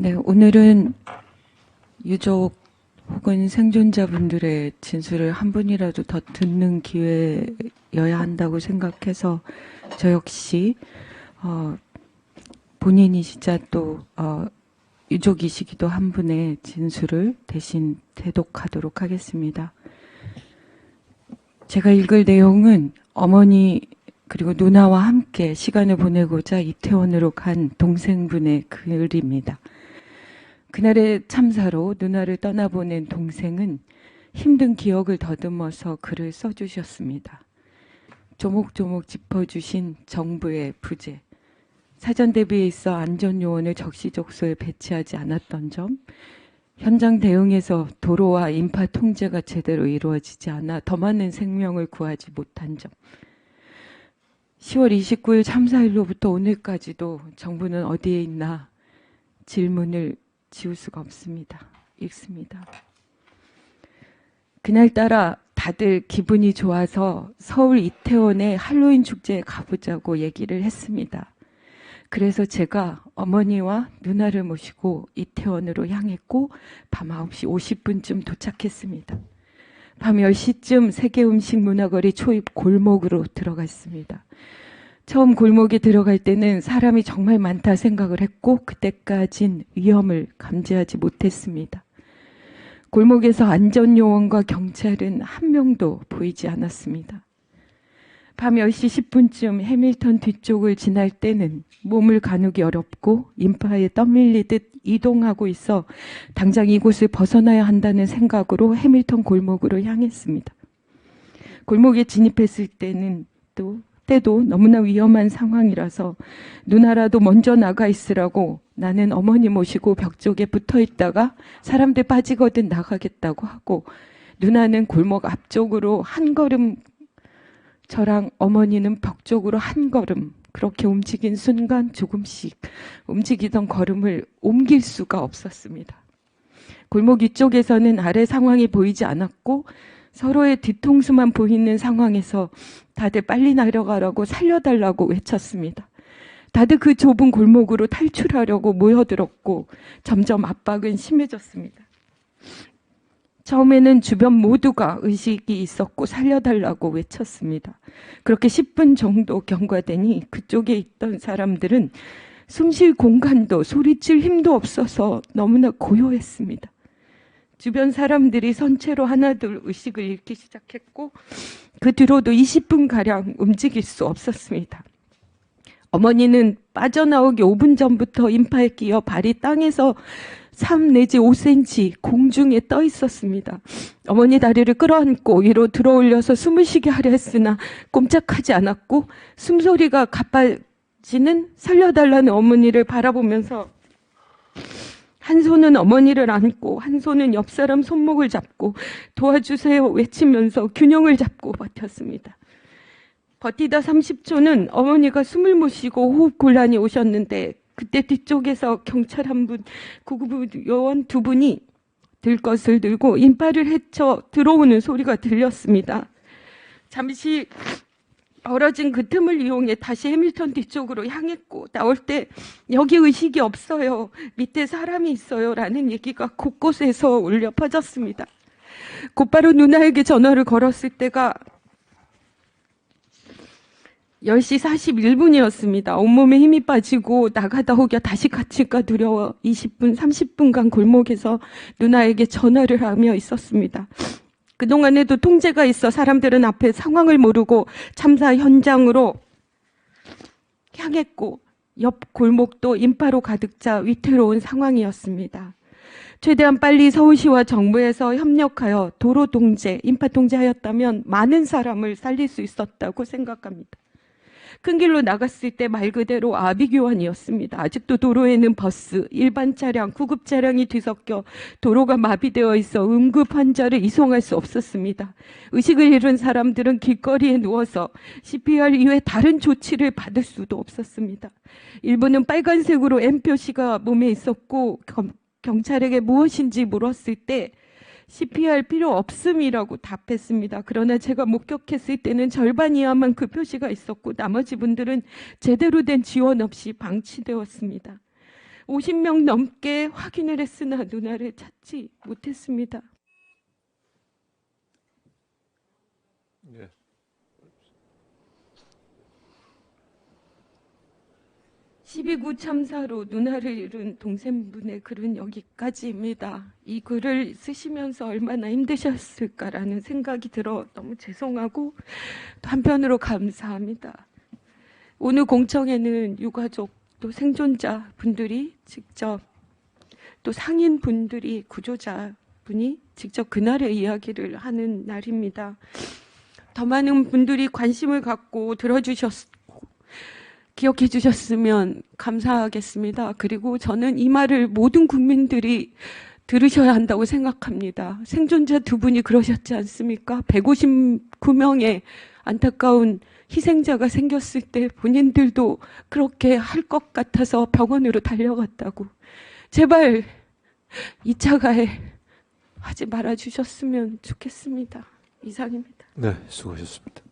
네, 오늘은 유족 혹은 생존자분들의 진술을 한 분이라도 더 듣는 기회여야 한다고 생각해서 저 역시 본인이시자 또 유족이시기도 한 분의 진술을 대신 대독하도록 하겠습니다. 제가 읽을 내용은 어머니 그리고 누나와 함께 시간을 보내고자 이태원으로 간 동생분의 글입니다. 그날의 참사로 누나를 떠나보낸 동생은 힘든 기억을 더듬어서 글을 써주셨습니다. 조목조목 짚어주신 정부의 부재, 사전 대비에 있어 안전요원을 적시적소에 배치하지 않았던 점, 현장 대응에서 도로와 인파 통제가 제대로 이루어지지 않아 더 많은 생명을 구하지 못한 점, 10월 29일 참사일로부터 오늘까지도 정부는 어디에 있나 질문을 지울 수가 없습니다. 읽습니다. 그날따라 다들 기분이 좋아서 서울 이태원의 할로윈 축제에 가보자고 얘기를 했습니다. 그래서 제가 어머니와 누나를 모시고 이태원으로 향했고 밤 9시 50분쯤 도착했습니다. 밤 10시쯤 세계음식문화거리 초입 골목으로 들어갔습니다. 처음 골목에 들어갈 때는 사람이 정말 많다 생각을 했고 그때까진 위험을 감지하지 못했습니다. 골목에서 안전요원과 경찰은 한 명도 보이지 않았습니다. 밤 10시 10분쯤 해밀턴 뒤쪽을 지날 때는 몸을 가누기 어렵고 인파에 떠밀리듯 이동하고 있어 당장 이곳을 벗어나야 한다는 생각으로 해밀턴 골목으로 향했습니다. 골목에 진입했을 때도 너무나 위험한 상황이라서 누나라도 먼저 나가 있으라고 나는 어머니 모시고 벽 쪽에 붙어 있다가 사람들 빠지거든 나가겠다고 하고 누나는 골목 앞쪽으로 한 걸음, 저랑 어머니는 벽 쪽으로 한 걸음, 그렇게 움직인 순간 조금씩 움직이던 걸음을 옮길 수가 없었습니다. 골목 위쪽에서는 아래 상황이 보이지 않았고 서로의 뒤통수만 보이는 상황에서 다들 빨리 내려가라고 살려달라고 외쳤습니다. 다들 그 좁은 골목으로 탈출하려고 모여들었고 점점 압박은 심해졌습니다. 처음에는 주변 모두가 의식이 있었고 살려달라고 외쳤습니다. 그렇게 10분 정도 경과되니 그쪽에 있던 사람들은 숨쉴 공간도 소리칠 힘도 없어서 너무나 고요했습니다. 주변 사람들이 선체로 하나둘 의식을 잃기 시작했고 그 뒤로도 20분가량 움직일 수 없었습니다. 어머니는 빠져나오기 5분 전부터 인파에 끼어 발이 땅에서 3 내지 5cm 공중에 떠 있었습니다. 어머니 다리를 끌어안고 위로 들어올려서 숨을 쉬게 하려 했으나 꼼짝하지 않았고 숨소리가 가빠지는 살려달라는 어머니를 바라보면서 한 손은 어머니를 안고 한 손은 옆 사람 손목을 잡고 도와주세요 외치면서 균형을 잡고 버텼습니다. 버티다 30초는 어머니가 숨을 못 쉬고 호흡 곤란이 오셨는데 그때 뒤쪽에서 경찰 한 분, 구급 요원 2분이 들 것을 들고 인파를 헤쳐 들어오는 소리가 들렸습니다. 잠시 벌어진 그 틈을 이용해 다시 해밀턴 뒤쪽으로 향했고 나올 때 여기 의식이 없어요. 밑에 사람이 있어요. 라는 얘기가 곳곳에서 울려 퍼졌습니다. 곧바로 누나에게 전화를 걸었을 때가 10시 41분이었습니다. 온몸에 힘이 빠지고 나가다 혹여 다시 갇힐까 두려워 20분, 30분간 골목에서 누나에게 전화를 하며 있었습니다. 그동안에도 통제가 있어 사람들은 앞에 상황을 모르고 참사 현장으로 향했고 옆 골목도 인파로 가득 차 위태로운 상황이었습니다. 최대한 빨리 서울시와 정부에서 협력하여 도로 통제, 인파 통제하였다면 많은 사람을 살릴 수 있었다고 생각합니다. 큰 길로 나갔을 때 말 그대로 아비규환이었습니다. 아직도 도로에는 버스, 일반 차량, 구급 차량이 뒤섞여 도로가 마비되어 있어 응급 환자를 이송할 수 없었습니다. 의식을 잃은 사람들은 길거리에 누워서 CPR 이외 다른 조치를 받을 수도 없었습니다. 일부는 빨간색으로 M 표시가 몸에 있었고 경찰에게 무엇인지 물었을 때 CPR 필요 없음이라고 답했습니다. 그러나 제가 목격했을 때는 절반 이하만 그 표시가 있었고 나머지 분들은 제대로 된 지원 없이 방치되었습니다. 50명 넘게 확인을 했으나 누나를 찾지 못했습니다. 네. 12구 참사로 누나를 잃은 동생분의 글은 여기까지입니다. 이 글을 쓰시면서 얼마나 힘드셨을까라는 생각이 들어 너무 죄송하고 또 한편으로 감사합니다. 오늘 공청회는 유가족 또 생존자 분들이 직접 또 상인 분들이 구조자 분이 직접 그날의 이야기를 하는 날입니다. 더 많은 분들이 관심을 갖고 들어주셨고 기억해 주셨으면 감사하겠습니다. 그리고 저는 이 말을 모든 국민들이 들으셔야 한다고 생각합니다. 생존자 두 분이 그러셨지 않습니까? 159명의 안타까운 희생자가 생겼을 때 본인들도 그렇게 할 것 같아서 병원으로 달려갔다고. 제발 2차 가해 하지 말아 주셨으면 좋겠습니다. 이상입니다. 네, 수고하셨습니다.